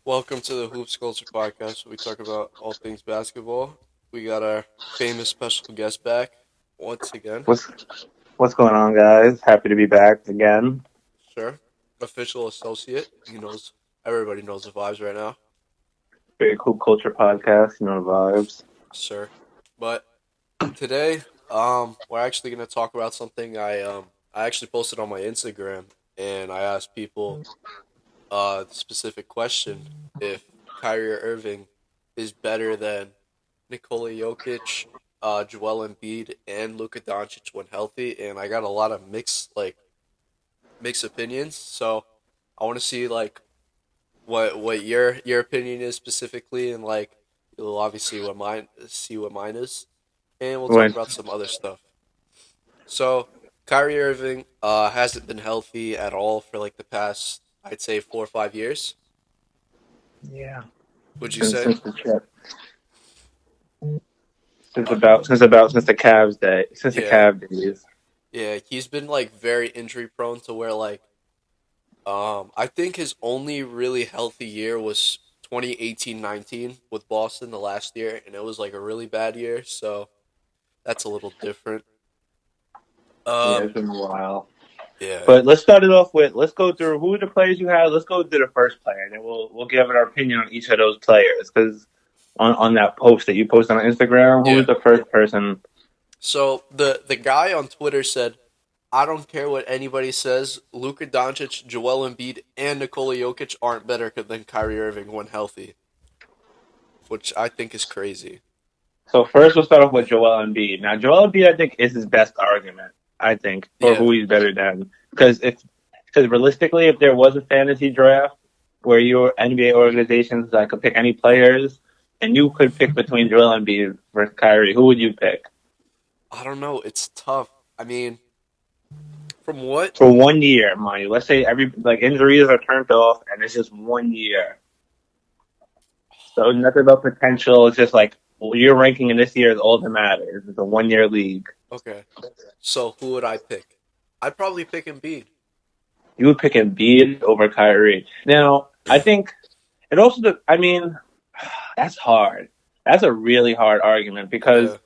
Welcome to the Hoops Culture Podcast, where we talk about all things basketball. We got our famous special guest back once again. What's what's going on, guys? Happy to be back again. Sure. Official associate. Everybody knows the vibes right now. Big Hoop Culture podcast, the vibes. Sure. But today, we're actually going to talk about something I actually posted on my Instagram, and I asked people the specific question if Kyrie Irving is better than Nikola Jokic, Joel Embiid, and Luka Doncic when healthy, and I got a lot of mixed opinions. So I want to see what your opinion is specifically, and you'll obviously what mine is, and we'll talk When about some other stuff. So Kyrie Irving hasn't been healthy at all for like the past, I'd say, 4 or 5 years. Yeah, Would you since say? since the trip, since Uh, about since about since the Cavs day, since the yeah, Cavs days. yeah. He's been like very injury prone to where I think his only really healthy year was 2018-19 with Boston the last year, and it was like a really bad year, so that's a little different. Yeah, Um, it's been a while. yeah, But let's start it off with let's go through who are the players you had. Let's go through the first player, and then we'll give our opinion on each of those players. Because on that post that you posted on Instagram, who yeah. was the first person? So the guy on Twitter said, "I don't care what anybody says. Luka Doncic, Joel Embiid, and Nikola Jokic aren't better than Kyrie Irving when healthy," which I think is crazy. So first, we'll start off with Joel Embiid. Now, Joel Embiid, I think, is his best argument. I think for Yeah, who he's better than, because realistically, if there was a fantasy draft where your NBA organizations that could pick any players, and you could pick between Joel Embiid versus Kyrie, who would you pick I don't know. It's tough. I mean, from what? for 1 year, mind you? Let's say every injuries are turned off, and it's just 1 year. So nothing about potential. It's just like your ranking in this year is all that matters. It's a 1 year league. Okay. So who would I pick? I'd probably pick Embiid. You would pick Embiid over Kyrie. Now, I think it also. I mean, that's hard. That's a really hard argument Yeah. because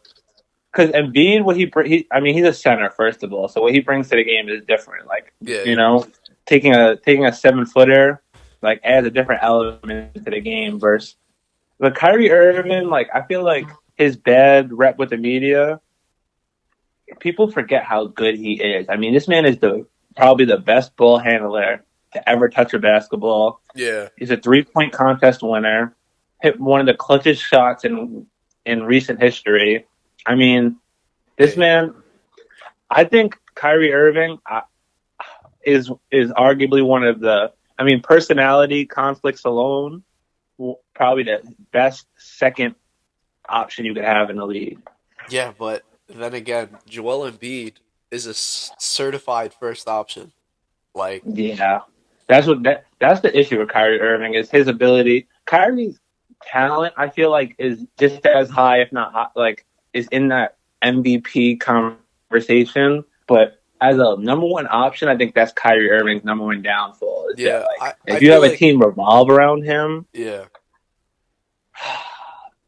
Embiid, I mean, he's a center first of all, so what he brings to the game is different. Like Yeah, you yeah. know, taking a 7 footer like adds a different element to the game. Versus but Kyrie Irving, like I feel like his bad rep with the media, people forget how good he is. I mean, this man is the probably the best ball handler to ever touch a basketball. Yeah. He's a 3 point contest winner. Hit one of the clutchest shots in recent history. I mean, this Yeah. man. I think Kyrie Irving is arguably one of the. I mean, personality conflicts alone, probably the best second option you could have in the league. Yeah, but then again, Joel Embiid is a certified first option. Like, Yeah, that's the issue with Kyrie Irving is his ability. Kyrie's talent, I feel like, is just as high, if not high, like is in that MVP conversation. But as a number one option, I think that's Kyrie Irving's number one downfall. Is that yeah, like I if you feel have a like, team revolve around him, yeah,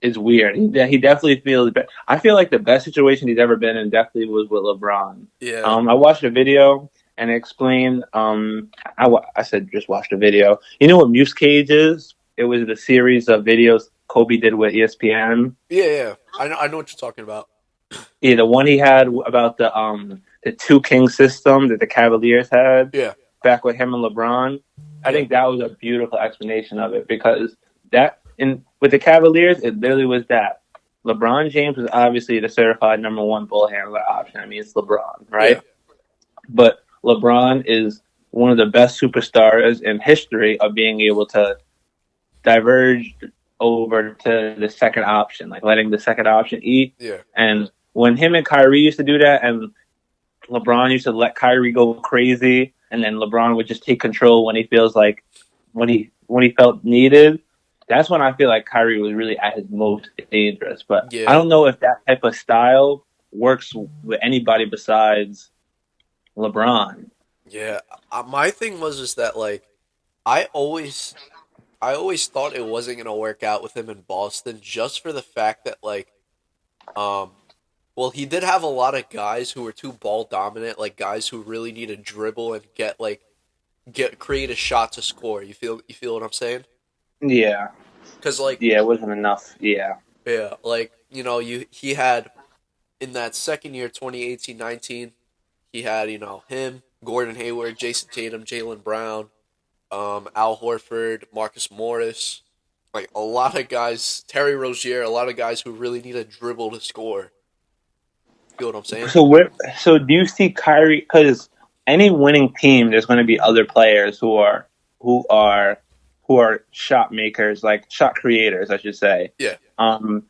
it's weird. He definitely feels. I feel like the best situation he's ever been in definitely was with LeBron. yeah, I watched a video and it explained. I said just watched a video. You know what Muse Cage is? It was the series of videos Kobe did with ESPN. yeah, yeah. I know what you're talking about. Yeah, the one he had about the two king system that the Cavaliers had Yeah, back with him and LeBron. I yeah, think that was a beautiful explanation of it because that in with the Cavaliers, it literally was that. LeBron James was obviously the certified number one ball handler option. I mean, it's LeBron, yeah, right? But LeBron is one of the best superstars in history of being able to diverge over to the second option, like letting the second option eat. yeah, And when him and Kyrie used to do that, and LeBron used to let Kyrie go crazy, and then LeBron would just take control when he feels like when he felt needed. That's when I feel like Kyrie was really at his most dangerous. But I yeah, don't know if that type of style works with anybody besides LeBron. yeah. My thing was is that I always I always thought it wasn't gonna work out with him in Boston, just for the fact that um, well, he did have a lot of guys who were too ball dominant, like guys who really need to dribble and get create a shot to score. You feel what I'm saying? Yeah, Because like yeah, it wasn't enough. Yeah, yeah, like you he had in that second year, 2018-19, he had him, Gordon Hayward, Jason Tatum, Jalen Brown, Al Horford, Marcus Morris, like a lot of guys, Terry Rozier, a lot of guys who really need a dribble to score. Feel what I'm saying? So where? So do you see Kyrie? Because any winning team, there's going to be other players who are who are shot makers, like shot creators, I should say. Yeah, Um,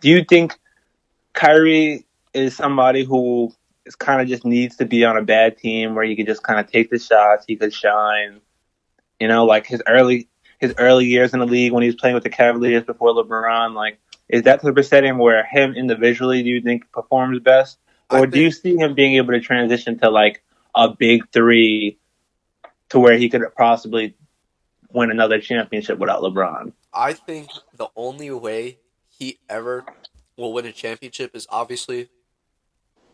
do you think Kyrie is somebody who is kind of just needs to be on a bad team where he could just kind of take the shots, he could shine? You know, like his early years in the league when he was playing with the Cavaliers before LeBron. Like, is that the type of setting where him individually do you think performs best, I or do you think see him being able to transition to like a big three to where he could possibly win another championship without LeBron? I think the only way he ever will win a championship is obviously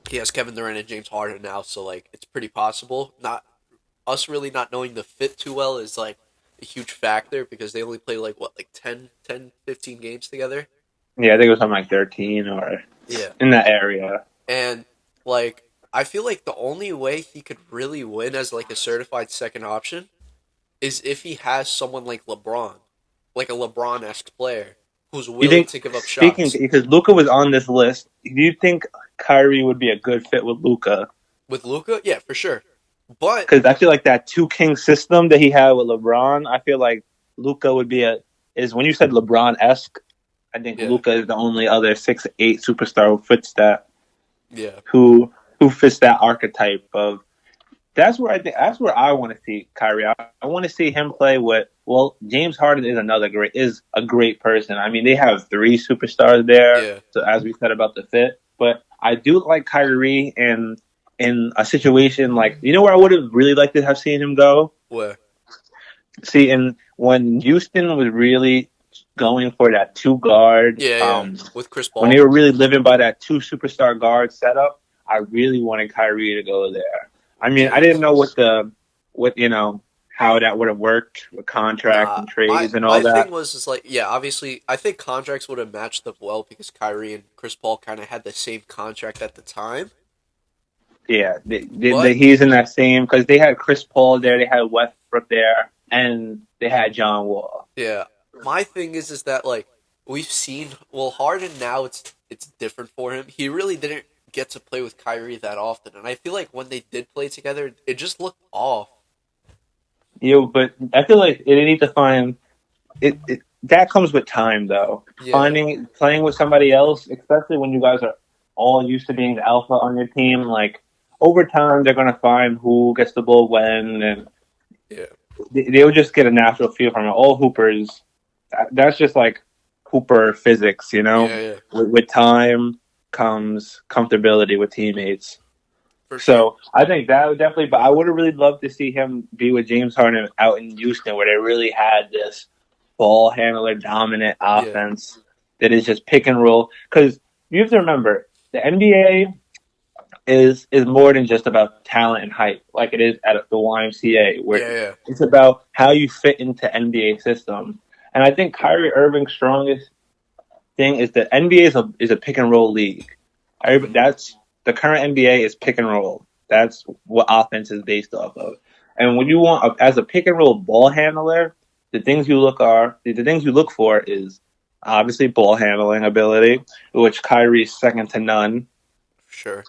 he has Kevin Durant and James Harden now, so like it's pretty possible. Not us really not knowing the fit too well is like a huge factor because they only play like what, like 10, 15 games together. Yeah, I think it was something like 13 or Yeah. in that area. And like I feel like the only way he could really win as like a certified second option is if he has someone like LeBron, like a LeBron-esque player who's You willing think, to give up speaking, shots. because Luca was on this list, do you think Kyrie would be a good fit with Luca? With Luca, yeah, for sure. But Because I feel like that two king system that he had with LeBron, I feel like Luca would be a is when you said LeBron esque. I think yeah, Luca is the only other 6'8" superstar yeah, who fits that archetype of. That's where I want to see Kyrie. I want to see him play with. Well, James Harden is a great person. I mean, they have three superstars there. yeah. So as we said about the fit, but I do like Kyrie in a situation like where I would have really liked to have seen him go. Where? See, and when Houston was really going for that two guard, Yeah, yeah. With Chris when Paul. they were really living by that two superstar guard setup, I really wanted Kyrie to go there. I mean, I Yeah. didn't know what how that would have worked with contracts Nah, and my trades and all my thing that. was is like, yeah, obviously, I think contracts would have matched up well because Kyrie and Chris Paul kind of had the same contract at the time. Yeah, But he's in that same because they had Chris Paul there, they had Westbrook there, and they had John Wall. yeah, my thing is that like we've seen, well, Harden now it's different for him. He really didn't get to play with Kyrie that often, and I feel like when they did play together, it just looked off. But I feel like they need to find it. That comes with time, though. Yeah, Finding playing with somebody else, especially when you guys are all used to being the alpha on your team, like over time they're gonna find who gets the ball when, and yeah, they'll just get a natural feel from it. All hoopers, that's just like hooper physics, yeah, yeah, With time comes comfortability with teammates. for sure. So I think that would definitely, but I would have really loved to see him be with James Harden out in Houston, where they really had this ball handler dominant Yeah, offense that is just pick and roll. Because you have to remember, the NBA is more than just about talent and height, like it is at the YMCA, where yeah, yeah. it's about how you fit into NBA system. And I think Kyrie Irving's strongest thing is that NBA is a pick and roll league. Hmm. That's the current NBA is pick and roll. That's what offense is based off of. And when you want as a pick and roll ball handler, the things you look for is obviously ball handling ability, which Kyrie's second to none, For sure.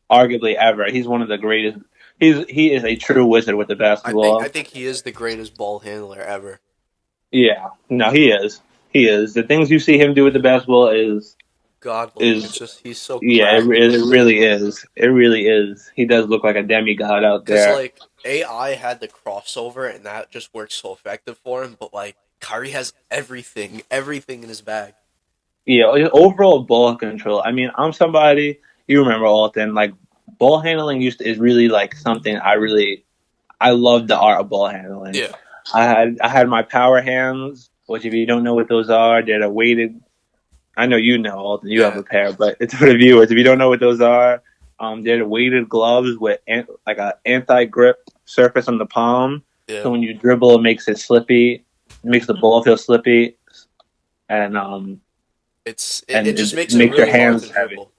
arguably ever. He's one of the greatest. He is a true wizard with the I basketball. think he is the greatest ball handler ever. Yeah, no, he is. He is. The things you see him do with the basketball Godlike. It's is just he's so yeah, crafty. it really is. It really is. He does look like a demigod out Cause there. like AI had the crossover and that just works so effective for him, but like Kyrie has everything in his bag. Yeah, overall ball control. I mean, I'm somebody you remember Alton. Like ball handling is really like something I love the art of ball handling. Yeah. I had my power hands, which if you don't know what those are, they're the weighted. I know you know, Alton, you have Yeah, a pair, but it's for the viewers. If you don't know what those are, they're the weighted gloves with like a anti grip surface on the palm. yeah. So when you dribble, it makes it slippy, it makes the ball feel slippy, and It just it makes it makes your really hard to hands heavy. dribble.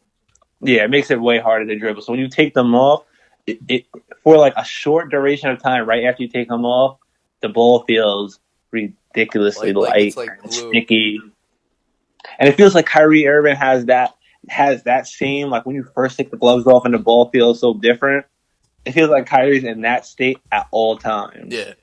Yeah, it makes it way harder to dribble. So when you take them off, it for like a short duration of time, right after you take them off, the ball feels ridiculously Like it's light like and glue. sticky, and it feels like Kyrie Irving has that same like when you first take the gloves off and the ball feels so different. It feels like Kyrie's in that state at all times, Yeah,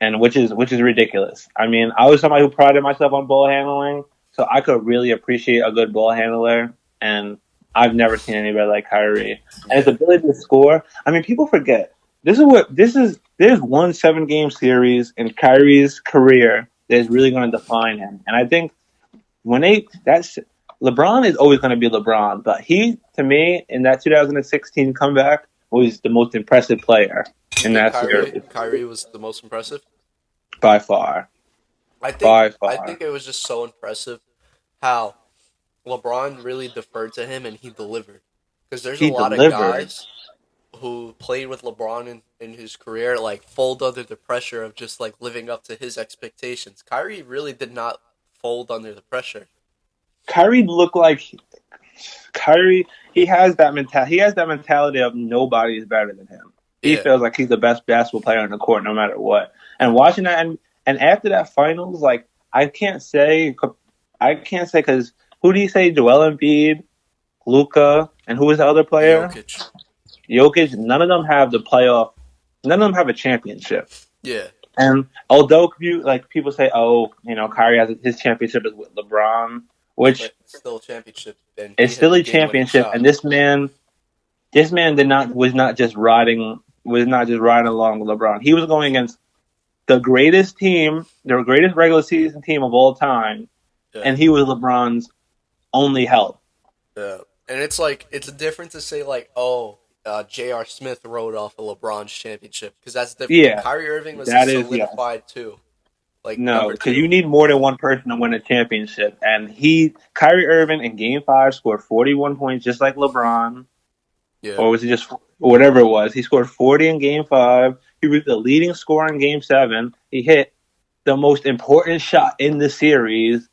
and which is ridiculous. I mean, I was somebody who prided myself on ball handling, so I could really appreciate a good ball handler, and I've never seen anybody like Kyrie. And his yeah. ability to score. I mean, people forget this is what this is. There's one 7 game series in Kyrie's career that is really going to define him, and I think when that's LeBron is always going to be LeBron, but he to me in that 2016 comeback was the most impressive player You in think that Kyrie series Kyrie was the most impressive? by far, I think by I far. think it was just so impressive how LeBron really deferred to him and he delivered. Because there's a He lot of delivered. guys who played with LeBron in his career like fold under the pressure of just like living up to his expectations. Kyrie really did not fold under the pressure. Kyrie looked like Kyrie. He has that mentality. He has that mentality of nobody is better than him. He Yeah, feels like he's the best basketball player on the court, no matter what. And watching that, and after that finals, like I can't say because who do you say? Joel Embiid, Luca, and who was the other player? Jokic. Jokic. None of them have the playoff. None of them have a championship. Yeah, And although people say, oh, Kyrie has his championship is with LeBron, which but still a championship, and is he hit still the a game-winning championship. And shot. this man did not was not just riding along with LeBron. He was going against the greatest team, the greatest regular season team of all time, Yeah, and he was LeBron's only help. yeah. And it's like it's different to say like, oh, J.R. Smith rode off a LeBron's championship because that's different. Yeah, Kyrie Irving was a that is yes. solidified two, like No, number because you two. need more than one person to win a championship. And Kyrie Irving in Game 5 scored 41 points, just like LeBron, Yeah, or was it just whatever it was? He scored 40 in Game 5. He was the leading scorer in Game 7. He hit the most important shot in the series.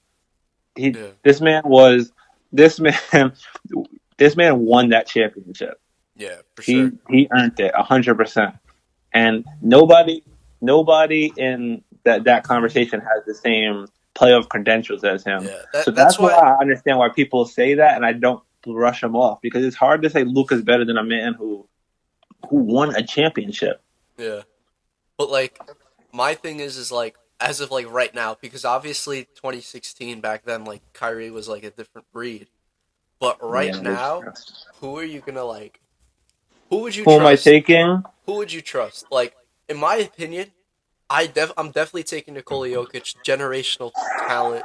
He yeah, this man was this man this man won that championship. yeah, for He sure. he earned it 100%. And nobody in that conversation has the same playoff credentials as him. Yeah, So that's that's why why. I understand why people say that, and I don't brush him off because it's hard to say Luka's better than a man who won a championship. Yeah, but like my thing is like as of like right now because obviously 2016 back then like Kyrie was like a different breed. But right Yeah, now, who are you gonna like? Who would you who am I trust? taking? Who would you trust? Like in my opinion, I'm definitely taking Nikola Jokic, generational talent.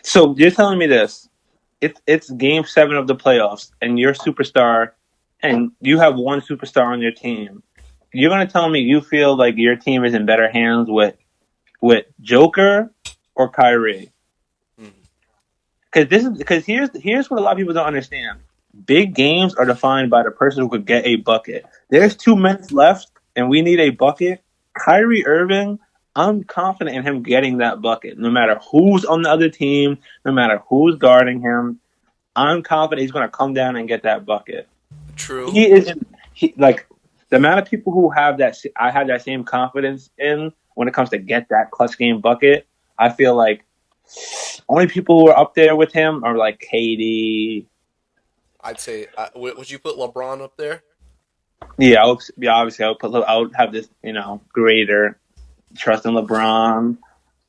So you're telling me this? It's Game 7 of the playoffs, and your superstar, and you have one superstar on your team. You're gonna tell me you feel like your team is in better hands with Joker or Kyrie? Hmm. Because here's what a lot of people don't understand. Big games are defined by the person who could get a bucket. Yeah, There's 2 minutes left, and we need a bucket. Kyrie Irving, I'm confident in him getting that bucket, no matter who's on the other team, no matter who's guarding him. I'm confident he's going to come down and get that bucket. true. He isn't. He like the amount of people who have that. I have that same confidence in when it comes to get that clutch game bucket. I feel like only people who are up there with him are like KD. I'd say. Would you put LeBron up there? Yeah, obviously, I would have this, greater trust in LeBron.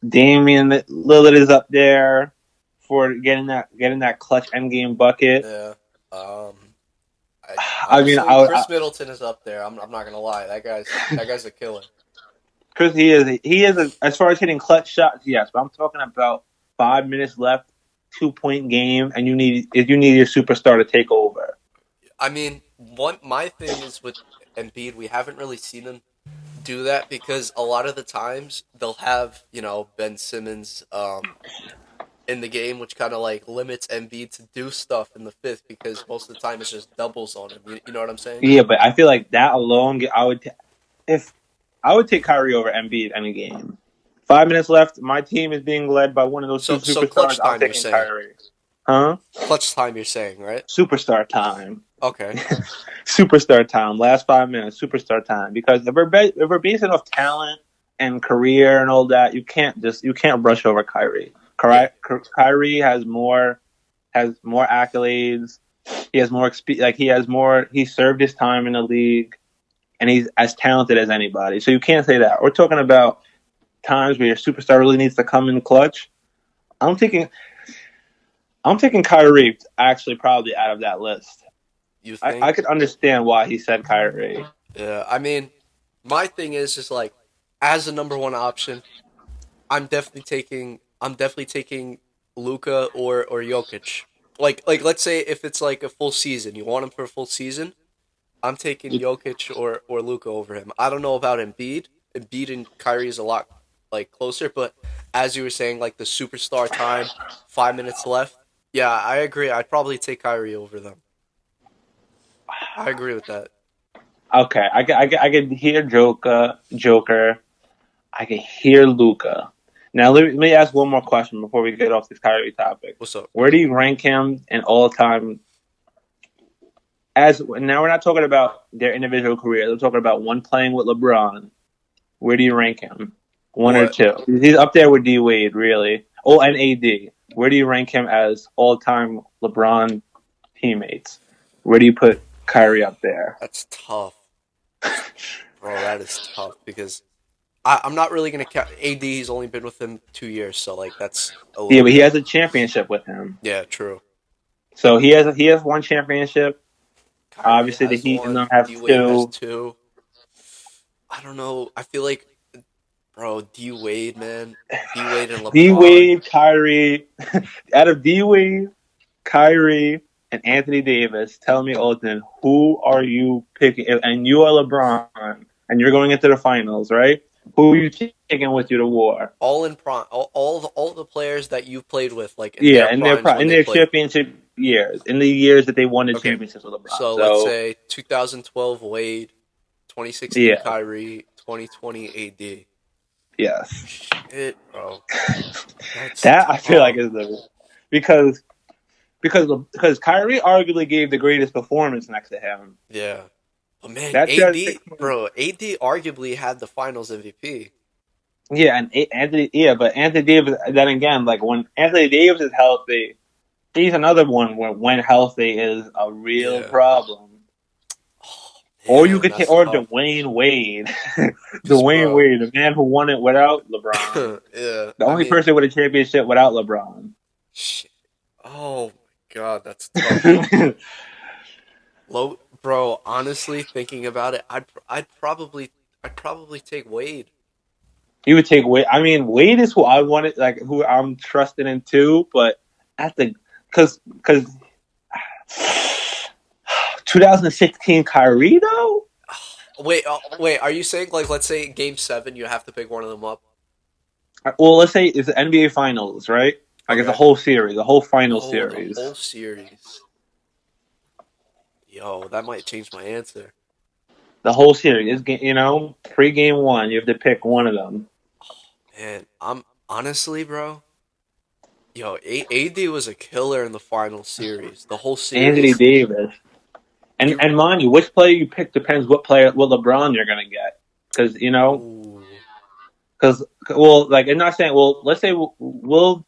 Damian Lillard is up there for getting that clutch end game bucket. Yeah. Um. I mean, Honestly, Chris Middleton is up there. I'm not gonna lie. That guy's a killer. because he is as far as hitting clutch shots, yes. But I'm talking about 5 minutes left, 2 point game, and you need your superstar to take over. I mean, one my thing is with Embiid, we haven't really seen him do that because a lot of the times they'll have Ben Simmons in the game, which kind of like limits Embiid to do stuff in the fifth because most of the time it's just doubles on him. You know what I'm saying? Yeah, but I feel like that alone, if I would take Kyrie over Embiid any game. 5 minutes left. My team is being led by one of those two So superstars. clutch I'm time, you're taking saying? Kyrie. Huh? Clutch time, you're saying, right? Superstar time. Okay. Superstar time. Last 5 minutes. Superstar time. Because if we're basing off talent and career and all that, you can't brush over Kyrie. Yeah. Kyrie has more accolades. He has more like he has more. He served his time in the league, and he's as talented as anybody. So you can't say that. We're talking about times where your superstar really needs to come in clutch. I'm taking Kyrie actually probably out of that list. You I think? could understand why he said Kyrie. Yeah. I mean, my thing is just like as a number one option, I'm definitely taking Luca or Jokic. Like let's say if it's like a full season, you want him for a full season. I'm taking Jokic or Luca over him. I don't know about Embiid. Embiid and Kyrie is a lot like closer, but as you were saying, like the superstar time, 5 minutes left. Yeah, I agree. I'd probably take Kyrie over them. I agree with that. Okay, I could hear Joker. I can hear Luca. Now let me ask one more question before we get off this Kyrie topic. What's up? Where do you rank him in all time? As now we're not talking about their individual career. We're talking about one playing with LeBron. Where do you rank him? One or What? two? He's up there with D Wade, really. Oh, and AD. Where do you rank him as all-time LeBron teammates? Where do you put Kyrie up there? That's tough, bro. That is tough because I'm not really gonna count AD. He's only been with him 2 years, so like that's a Yeah, little but he bit. has a championship with him. Yeah, true. So he has one championship. Kyrie Obviously, the has Heat and one. them have D Wade has two. two. I don't know. I feel like, bro, D Wade, man, D Wade and D LeBron. Wade, Kyrie. Out of D Wade, Kyrie, and Anthony Davis, tell me, Alton, who are you picking? And you are LeBron, and you're going into the finals, right? Who are you taking with you to war? All in prime, all the players that you've played with, like in Yeah, their primes when in they their played. championship years, in the years that they won the Okay, championships with LeBron. so let's So say 2012 Wade, 2016 yeah, Kyrie, 2020 AD. yes, Shit, bro, that's that I feel like tough. is the because because Kyrie arguably gave the greatest performance next to him. Yeah, but man, That AD, 2016, bro, AD arguably had the Finals MVP. yeah, and Anthony, yeah, but Anthony Davis. Then again, like when Anthony Davis is healthy, he's another one where when healthy is a real Yeah, problem. Or you man, could take that's or tough. Dwayne Wade, Cause, Dwayne bro, Wade, the man who won it without LeBron, yeah, the I only mean, person with a championship without LeBron. shit. Oh my god, that's tough. Low, bro. Honestly, thinking about it, I'd probably take Wade. You would take Wade. I mean, Wade is who I wanted, like who I'm trusted in too. But at the because 2016 Kyrie though. Wait. Are you saying like, let's say Game 7, you have to pick one of them up? Well, let's say it's the NBA Finals, right? Like it's a Okay. whole series, a whole final Oh, the series. whole series. Yo, that might change my answer. The whole series is pre-game one. You have to pick one of them. Man, I'm honestly, bro. Yo, AD was a killer in the final series. The whole Anthony series. Davis. And You. and mind you, which player you pick depends what LeBron you're gonna get. Because Ooh. well, like I'm not saying, well, let's say we'll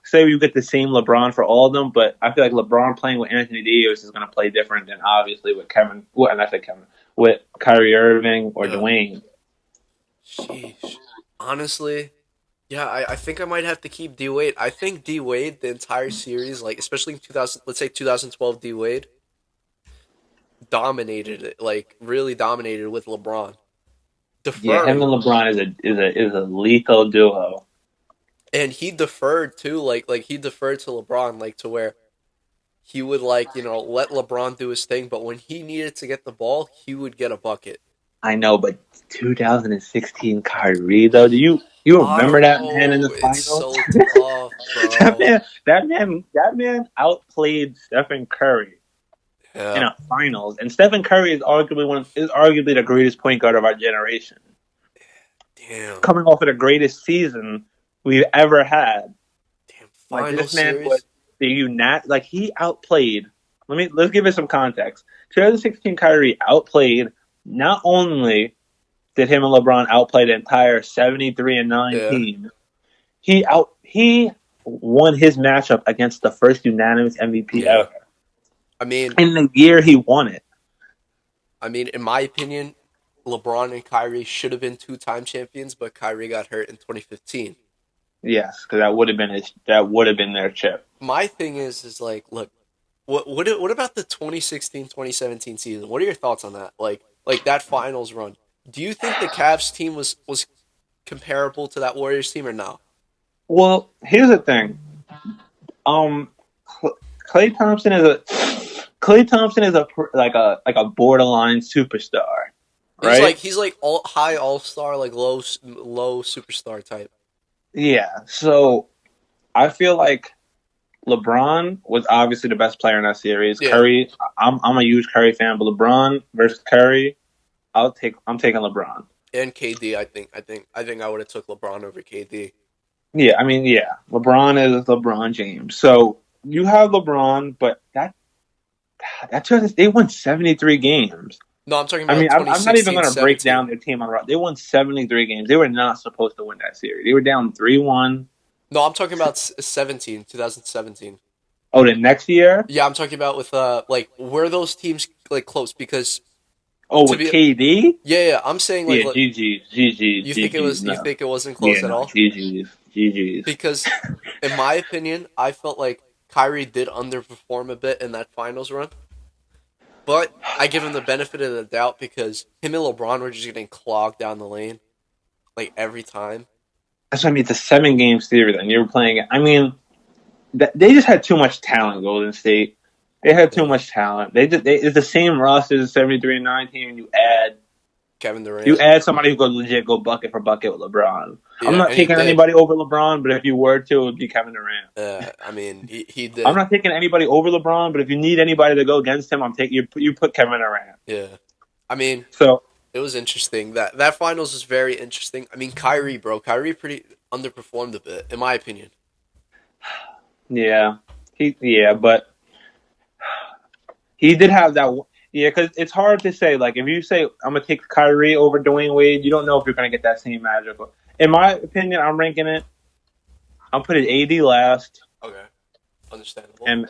say you get the same LeBron for all of them, but I feel like LeBron playing with Anthony Davis is gonna play different than obviously with Kevin. Well, and I say Kevin with Kyrie Irving or Yeah. Dwayne. Sheesh. Honestly, yeah, I think I might have to keep D Wade. I think D Wade the entire series, like especially in 2000, let's say 2012 D Wade dominated it, like really dominated with LeBron Yeah, him deferring, and LeBron is a lethal duo. and he deferred too, like he deferred to LeBron, like to where he would like let LeBron do his thing, but when he needed to get the ball, he would get a bucket. I know, but 2016 Kyrie though. Do you I remember don't that man in know. the It's finals? so tough, that bro. man, that man outplayed Stephen Curry in Yeah. a finals, and Stephen Curry is arguably the greatest point guard of our generation, Damn. coming off of the greatest season we've ever had. Damn. Like Final this man was series. he outplayed. Let's give it some context. 2016 Kyrie outplayed. Not only did him and LeBron outplay the entire 73-9 Yeah. team, he won his matchup against the first unanimous MVP Yeah. ever. I mean, In the year he won it. in my opinion, LeBron and Kyrie should have been two-time champions, but Kyrie got hurt in 2015. Yes, because that would have been their chip. My thing is like, look, what about the 2016-2017 season? What are your thoughts on that? Like that finals run. Do you think the Cavs team was comparable to that Warriors team or no? Well, here's the thing. Um, Clay Thompson is a Clay Thompson is a borderline superstar, right? He's like all high all star, like low superstar type. Yeah. So I feel like LeBron was obviously the best player in that series. Yeah, Curry, I'm a huge Curry fan, but LeBron versus Curry, I'm taking LeBron. and KD. I would have took LeBron over KD. Yeah, I mean, yeah, LeBron is LeBron James. So you have LeBron, but that's just they won 73 games. No, I'm talking I about mean, I'm not even going to break 2016-17. down their team on route. They won 73 games. They were not supposed to win that series. They were down 3-1. No, I'm talking about 2017. Oh, the next year? Yeah, I'm talking about with like were those teams like close because Oh, to with be KD? yeah, I'm saying like Yeah, look, GG's, GG's, GG's. you No. think it wasn't Yeah, close at no, all GG's, GG's. because in my opinion, I felt like Kyrie did underperform a bit in that finals run. But I give him the benefit of the doubt because him and LeBron were just getting clogged down the lane like every time. That's what I mean. It's a 7-game series, and you're playing it. I mean, they just had too much talent, Golden State. They had too Yeah. much talent. It's the same roster as the 73-9 team, and Kevin you Durant. add somebody who could legit go bucket for bucket with LeBron. I'm Yeah, not and he taking did. anybody over LeBron, but if you were to, it would be Kevin Durant. He I'm did. not taking anybody over LeBron, but if you need anybody to go against him, I'm taking you put Kevin Durant. Yeah. I mean, So it was interesting. That finals was very interesting. I mean, Kyrie, bro. Kyrie pretty underperformed a bit, in my opinion. yeah, but he did have that. Yeah, because it's hard to say. Like, if you say I'm gonna take Kyrie over Dwayne Wade, you don't know if you're gonna get that same magic. In my opinion, I'm ranking it. I'm putting AD last, Okay. Understandable. and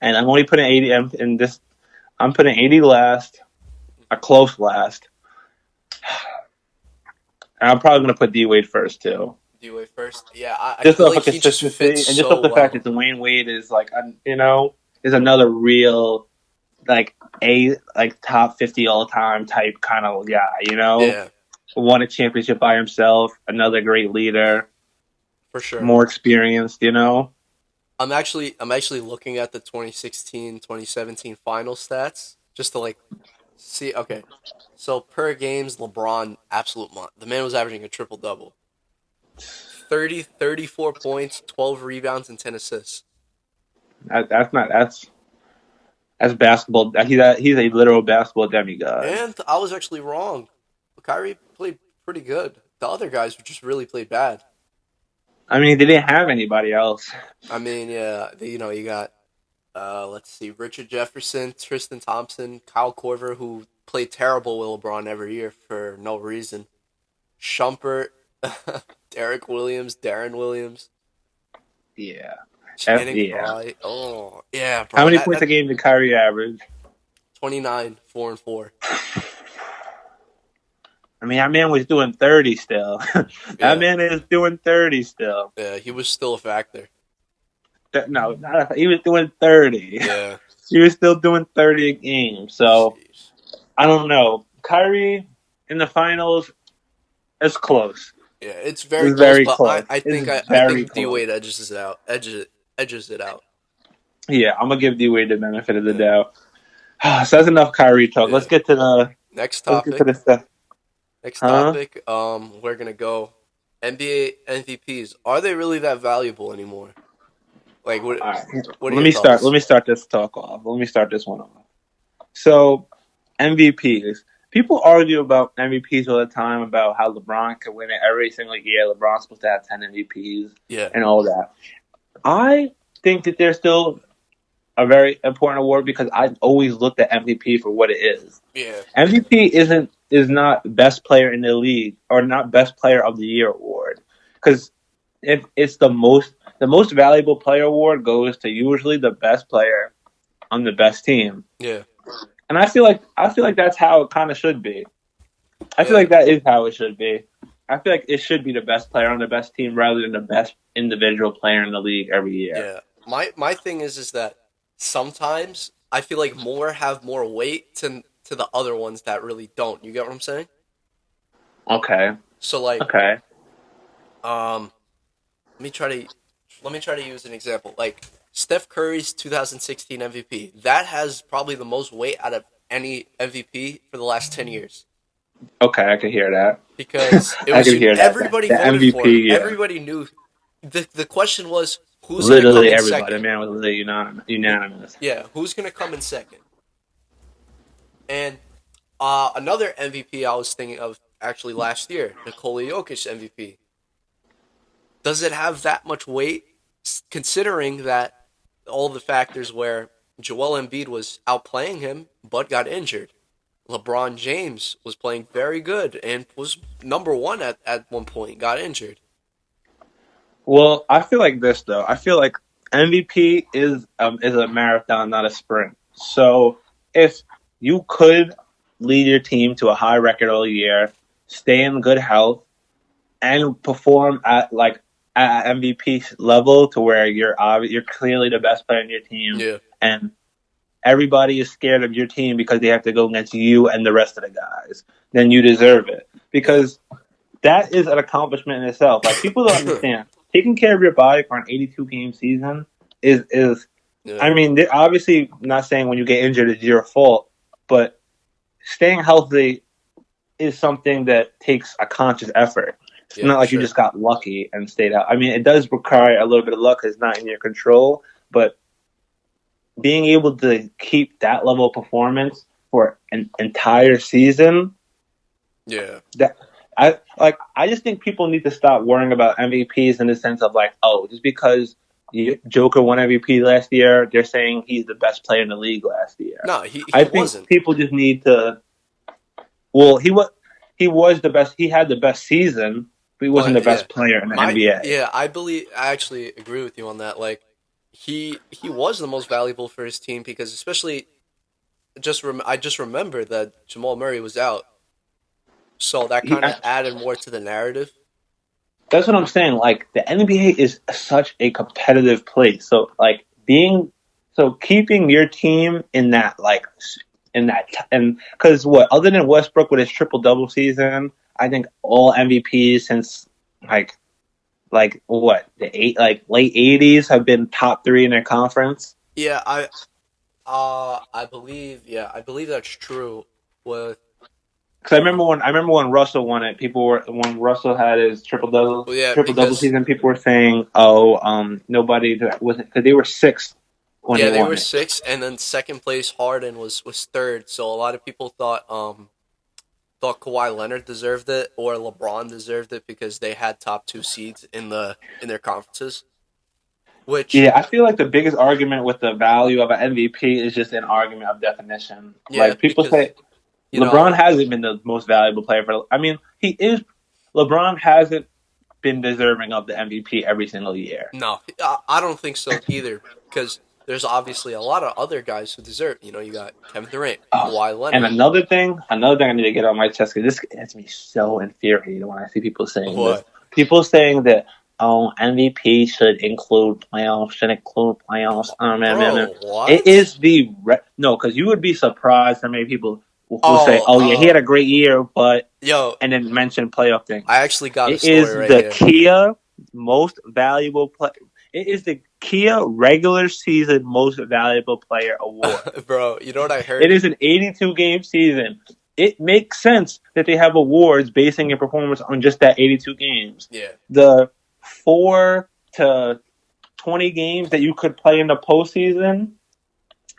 I'm only putting AD in this. I'm putting AD last, a close last. And I'm probably gonna put D Wade first too. D Wade first. Yeah, I Just feel off like of he just fits consistency and just off so the fact well. that Dwayne Wade is like, is another real like top 50 all time type kind of guy. Yeah, Won a championship by himself, another great leader, for sure. more experienced. I'm actually looking at the 2016-2017 final stats just to like see. Okay, so per games, LeBron absolute the man was averaging a triple double. 34 points, 12 rebounds, and 10 assists. That's basketball. He's a literal basketball demigod. And I was actually wrong. Kyrie played pretty good. The other guys just really played bad. I mean, they didn't have anybody else. I mean, yeah, you got let's see, Richard Jefferson, Tristan Thompson, Kyle Korver, who played terrible with LeBron every year for no reason. Shumpert, Derek Williams, Darren Williams, Yeah. Channing Yeah. Frye. Oh, yeah, How bro. many points a game did Kyrie average? 29, 4 and 4. I mean, that man was doing 30 still. Yeah. Man is doing 30 still. Yeah, he was still a factor. No, he was doing 30. Yeah. He was still doing 30 a game. So, Jeez. I don't know. Kyrie in the finals, it's close. Yeah, it's very It's close, very but close. I think It's I very think D close. Wade edges it out. Yeah, I'm going to give D-Wade the benefit of the doubt. So that's enough Kyrie talk. Yeah. Let's get to the Next Let's get to topic. the stuff. Next Huh? topic. We're gonna go NBA MVPs. Are they really that valuable anymore? Like, All right. what are Let your me start. Let thoughts? me start this talk off. Let me start this one off. So MVPs. People argue about MVPs all the time about how LeBron can win it every single year. LeBron's supposed to have 10 MVPs Yeah, and all that. I think that they're still a very important award because I've always looked at MVP for what it is. yeah, MVP is not best player in the league or not best player of the year award because if it's the most valuable player award goes to usually the best player on the best team. yeah, And I feel like that's how it kind of should be. I feel yeah, like that is how it should be. I feel like it should be the best player on the best team rather than the best individual player in the league every year. yeah. My thing is that sometimes I feel like more have more weight to the other ones that really don't. You get what I'm saying? Okay. So like, Okay. um, let me try to use an example. Like Steph Curry's 2016 MVP. That has probably the most weight out of any MVP for the last 10 years. Okay, I can hear that. Because it I was can hear that. everybody The voted for him. MVP, yeah. Everybody knew. The question was who's gonna come Literally in everybody. The second. man was literally Who, unanimous. yeah, who's gonna come in second? And another MVP I was thinking of actually last year, Nikola Jokic MVP. Does it have that much weight, considering that all the factors where Joel Embiid was outplaying him but got injured? LeBron James was playing very good and was number one at one point, got injured. Well, I feel like this though. I feel like MVP is a marathon, not a sprint. So if you could lead your team to a high record all year, stay in good health, and perform at MVP level to where you're clearly the best player in your team, Yeah, and everybody is scared of your team because they have to go against you and the rest of the guys, then you deserve it yeah, because that is an accomplishment in itself. Like people don't understand taking care of your body for an 82 game season is. yeah, I mean, they're obviously not saying when you get injured it's your fault, but staying healthy is something that takes a conscious effort. It's yeah, not for like you sure. just got lucky and stayed out. I mean, it does require a little bit of luck. It's not in your control, but being able to keep that level of performance for an entire season, Yeah, that I just think people need to stop worrying about MVPs in the sense of like, oh, just because Joker won MVP last year, they're saying he's the best player in the league last year. no, he I think wasn't. people just need to. Well, he was the best. He had the best season, but he wasn't the But yeah, best player in the NBA. I actually agree with you on that. Like he was the most valuable for his team because especially I just remember that Jamal Murray was out, so that He, kind of added more to the narrative. that's what I'm saying. Like the NBA is such a competitive place. So keeping your team in that and because what other than Westbrook with his triple double season, I think all MVPs since like what the late '80s have been top three in their conference. Yeah, I believe that's true. With Because I remember when Russell won it, when Russell had his well, yeah, triple double because season, people were saying, "Oh, nobody that wasn't," because they were sixth when yeah, he they won were it. six, and then second place Harden was third. So a lot of people thought Kawhi Leonard deserved it or LeBron deserved it because they had top two seeds in their conferences. Which Yeah, I feel like the biggest argument with the value of an MVP is just an argument of definition. yeah, Like people because say, you LeBron know hasn't been the most valuable player for. I mean, he is. LeBron hasn't been deserving of the MVP every single year. no, I don't think so either because there's obviously a lot of other guys who deserve. You know, you got Kevin Durant, Oh, Kawhi and Leonard. another thing I need to get on my chest because this gets me so infuriated when I see people saying this. What, People saying that MVP should include playoffs. Oh man. bro? It What? is no, because you would be surprised how many people will say, Oh, "Oh yeah, he had a great year," but yo, and then mention playoff things. I actually got a It story is right the here, Kia most valuable play. It is the Kia regular season most valuable player award. bro. You know what I It heard? is an 82 game season. it makes sense that they have awards basing your performance on just that 82 games. Yeah, The 4 to 20 games that you could play in the postseason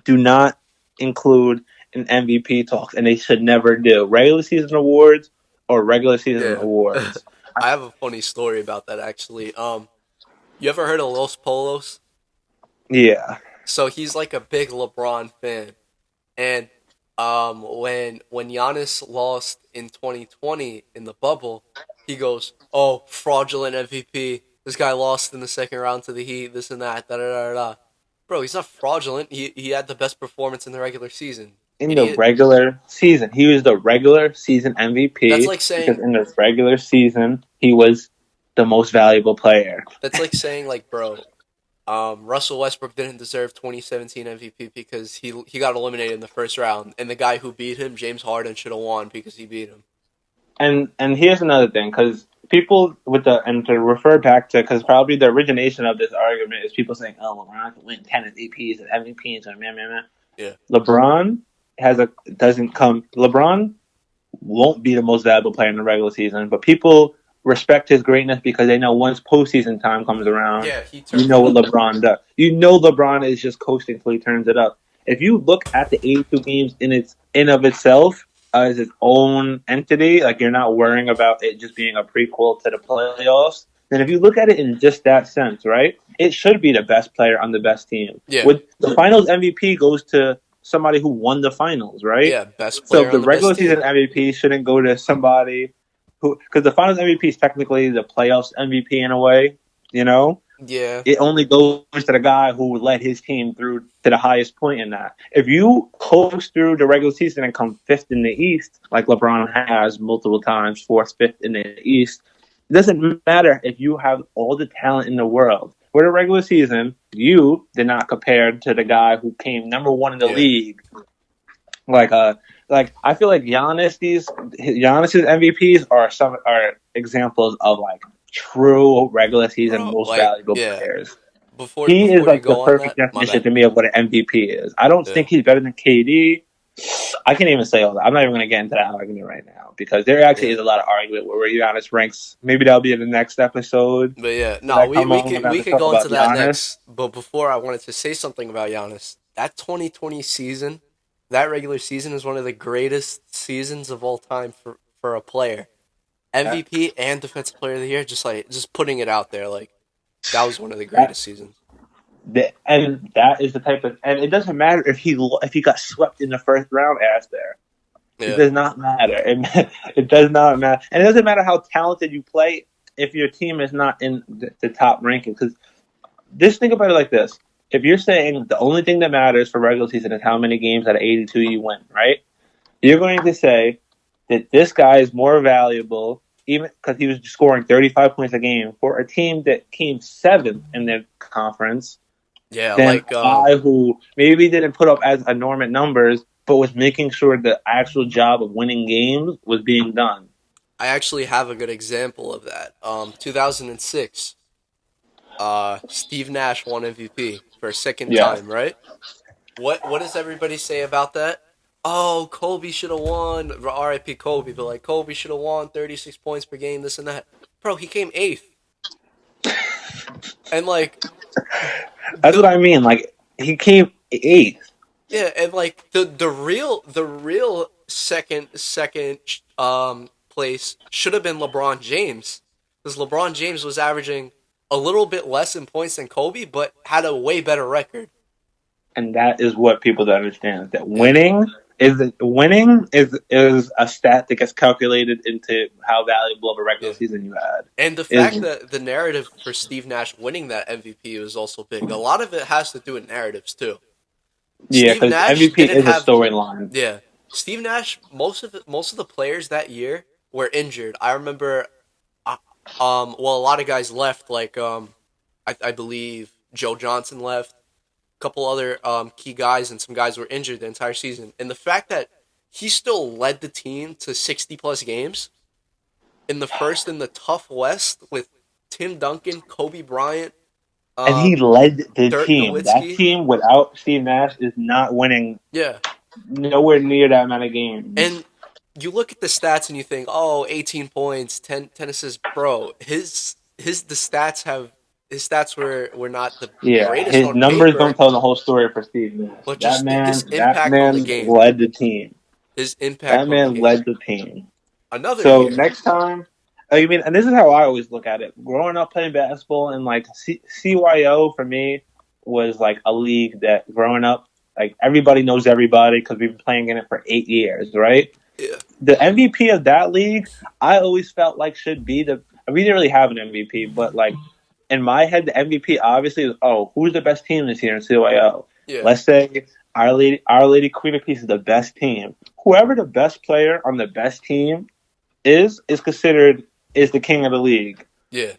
do not include an MVP talks, and they should never do regular season awards or regular season yeah. awards. I have a funny story about that actually. You ever heard of Los Polos? Yeah, So he's like a big LeBron fan, and when Giannis lost in 2020 in the bubble, he goes, "Oh, fraudulent MVP. This guy lost in the second round to the Heat. This and that. Da da da da." Bro, he's not fraudulent. He had the best performance in the regular season. in the Idiot. regular season, he was the regular season That's MVP like because saying in the regular season he was the most valuable player. like, bro, Russell Westbrook didn't deserve 2017 MVP because he got eliminated in the first round, and the guy who beat him, James Harden, should have won because he beat him. And here's another thing, because people with the and to refer back to, because probably the origination of this argument is people saying, "Oh, LeBron could win 10 MVPs and MVPs and man, man, man." Yeah, LeBron doesn't come. LeBron won't be the most valuable player in the regular season, but people respect his greatness because they know once postseason time comes around, yeah, he you turns know it what up. LeBron does. You know LeBron is just coasting until he turns it up. If you look at the 82 games in of itself as its own entity, like you're not worrying about it just being a prequel to the playoffs, then if you look at it in just that sense, right, it should be the best player on the best team. Yeah, With the Finals MVP goes to somebody who won the finals, right? yeah, best So player the on the best regular team. season MVP shouldn't go to somebody who, because the Finals MVP is technically the playoffs MVP in a way. You know, Yeah, it only goes to the guy who led his team through to the highest point in that. If you coast through the regular season and come fifth in the East, like LeBron has multiple times, fourth, fifth in the East, it doesn't matter if you have all the talent in the world. For the regular season, you did not compare to the guy who came number one in the yeah, league. Like I feel like Giannis's MVPs are examples of like true regular season bro. most Like, valuable yeah. players. Before He is before you like the go on perfect that, my definition bad. to me of what an MVP is. I don't Yeah, think he's better than KD. I can't even say all that. I'm not even going to get into that argument right now because there actually yeah. is a lot of argument where Giannis ranks. Maybe that'll be in the next episode But yeah, that no, I we come we on could about we to could talk go into about that Giannis. next. But before, I wanted to say something about Giannis. That 2020 season, that regular season is one of the greatest seasons of all time for a player. That, MVP and Defensive Player of the Year, just putting it out there, like that was one of the that greatest seasons. and that is the type of, and it doesn't matter if he got swept in the first round as there. It Yeah, does not matter. It does not matter, and it doesn't matter how talented you play if your team is not in the top ranking. Because just think about it like this: if you're saying the only thing that matters for regular season is how many games out of 82 you win, right? You're going to say that this guy is more valuable, even because he was scoring 35 points a game for a team that came seventh in their conference yeah. than Like a guy who maybe didn't put up as enormous numbers, but was making sure the actual job of winning games was being done. I actually have a good example of that. 2006. Steve Nash won MVP for a second Yes. time, right? What does everybody say about that? Oh, Kobe should have won. R.I.P. Kobe, but like Kobe should have won 36 points per game, this and that. Bro, he came eighth, and like That's what the I mean. Like, he came eighth. yeah, and like the real second place should have been LeBron James, because LeBron James was averaging a little bit less in points than Kobe, but had a way better record. And that is what people don't understand. That Yeah. winning is a stat that gets calculated into how valuable of a regular Yeah. season you had. And the Is fact that the narrative for Steve Nash winning that MVP was also big. A lot of it has to do with narratives too. Yeah, Steve because Nash MVP didn't is a have storyline. yeah. Steve Nash most of the players that year were injured. I remember well a lot of guys left like I believe Joe Johnson left, a couple other key guys and some guys were injured the entire season. And the fact that he still led the team to 60 plus games in the first in the tough West with Tim Duncan, Kobe Bryant, And he led the Dirk team. That Nowitzki. team without Steve Nash is not winning Yeah, nowhere near that amount of games. and you look at the stats and you think, oh, 18 points, 10 assists, bro. The stats have his stats were not the Yeah, greatest his on numbers paper, don't tell the whole story for Steve Nash. but That just man, his that impact on the man game, led the team. his That impact on the man game. led the team. Another So year, next time, I mean, and this is how I always look at it. Growing up playing basketball and like CYO for me was like a league that growing up, like everybody knows everybody because we've been playing in it for 8 years, right? yeah, The MVP of that league, I always felt like should be the. We didn't really have an MVP, but like in my head, the MVP obviously is who's the best team this year in CYO? yeah, Let's say Our Lady Queen of Peace is the best team. Whoever the best player on the best team is considered is the king of the league. yeah,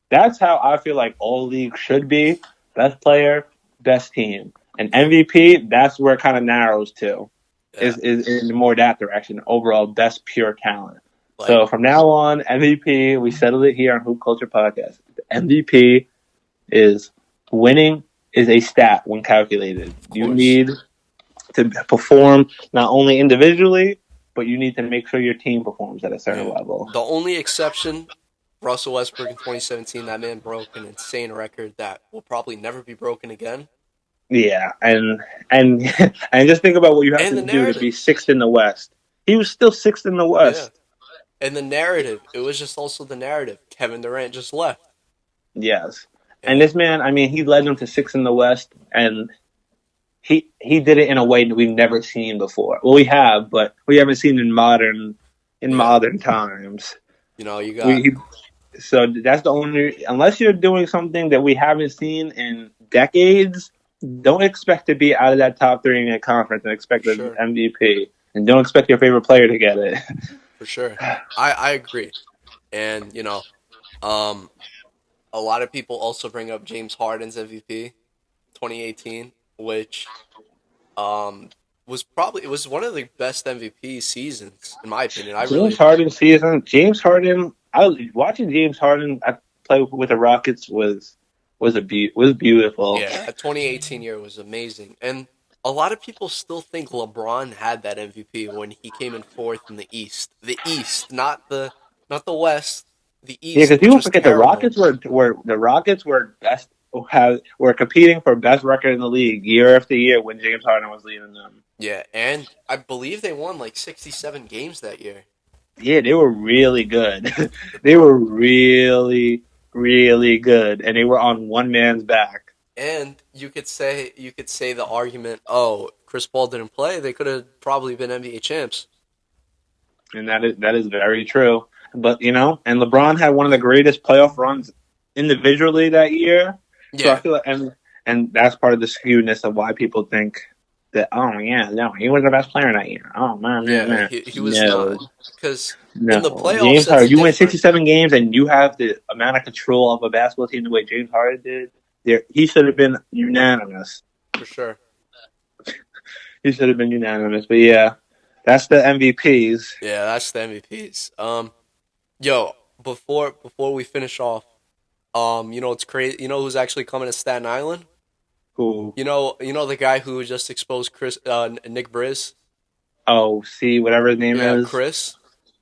That's how I feel like all leagues should be. Best player, best team. And yeah, MVP, that's where it kind of narrows to. yeah. Is more that direction. Overall, best pure talent. Like So from now on, MVP, we settled it here on Hoop Culture Podcast. The MVP is winning is a stat when calculated. of You course. need to perform not only individually, but you need to make sure your team performs at a certain Yeah. level. The only exception, Russell Westbrook in 2017, that man broke an insane record that will probably never be broken again. Yeah, and and just think about what you have And to the do to be narrative. sixth in the West. He was still sixth in the Yeah. West. And the narrative. It was just also the narrative. Kevin Durant just left. Yes, and And this man, I mean, he led them to sixth in the West, and he did it in a way that we've never seen before. Well, we have, but we haven't seen in yeah, modern times. you got, We So that's the only unless you're doing something that we haven't seen in decades. Don't expect to be out of that top three in a conference and for expect the sure. MVP, and don't expect your favorite player to get it. For sure. I agree. And, um, a lot of people also bring up James Harden's MVP 2018, which um it was one of the best MVP seasons in my opinion. I James really Harden season. James Harden. I was watching James Harden play with the Rockets was beautiful. yeah, that 2018 year was amazing. And a lot of people still think LeBron had that MVP when he came in fourth in the East. The East, not the West, the Yeah, East, because which people was forget the terrible. Rockets were best were competing for best record in the league year after year when James Harden was leading them. Yeah, and I believe they won like 67 games that year. Yeah, they were really good. They Bro, were really, really good, and they were on one man's back. and you could say the argument, oh, Chris Paul didn't play, they could have probably been NBA champs. And that is very true. But and LeBron had one of the greatest playoff runs individually that year. So I Yeah, feel like, and that's part of the skewness of why people think that yeah, no, he was the best player that year. Oh man, man, yeah, man. he was No, not because in the no. playoffs James that's Harden, you win different 67 games and you have the amount of control of a basketball team the way James Harden did. There, he should have been unanimous. for sure. He should have been unanimous. But yeah, that's the MVPs. Yeah, that's the MVPs. Yo, before we finish off, it's crazy. You know who's actually coming to Staten Island? Who You know the guy who just exposed Nick Briz. see whatever his name Yeah, is. Chris.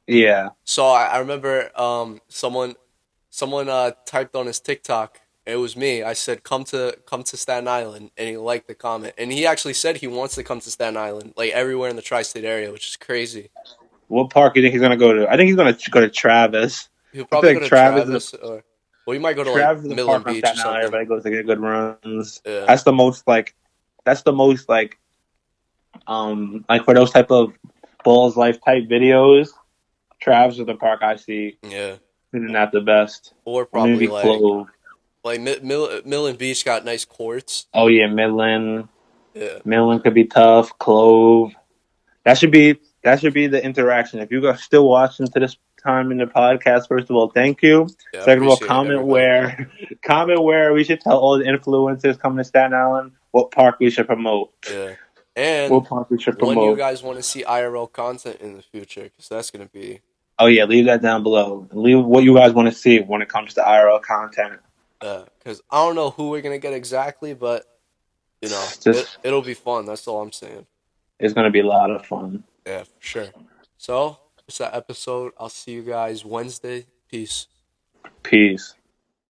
Yeah. So I remember someone typed on his TikTok. It was me. I said come to Staten Island, and he liked the comment. And he actually said he wants to come to Staten Island, like everywhere in the tri-state area, which is crazy. What park do you think he's gonna go to? I think he's gonna go to Travis. He'll I feel probably go like to Travis, or well, he might go to like Travis is a Millen park on Beach or Staten Island. something. Everybody goes to get good runs. Yeah, That's the most like for those type of balls life type videos. Travis is the park I see. yeah. Is not the best. Or Or probably maybe like Clove. Millen Beach got nice courts. Oh yeah, Midland. Yeah, Midland could be tough. Clove. That should be the interaction. If you guys still watching to this time in the podcast, first of all, thank you. yeah. I Second of all, appreciate it, comment everybody. where comment where we should tell all the influencers coming to Staten Island what park we should promote. Yeah, and What park we should when you promote. guys want to see IRL content in the future, because that's gonna be Oh yeah, leave that down below. Leave what you guys want to see when it comes to IRL content. because I don't know who we're gonna get exactly, but Just it'll be fun. That's all I'm saying. it's gonna be a lot of fun. Yeah, for sure. So it's that episode. I'll see you guys Wednesday. Peace. Peace.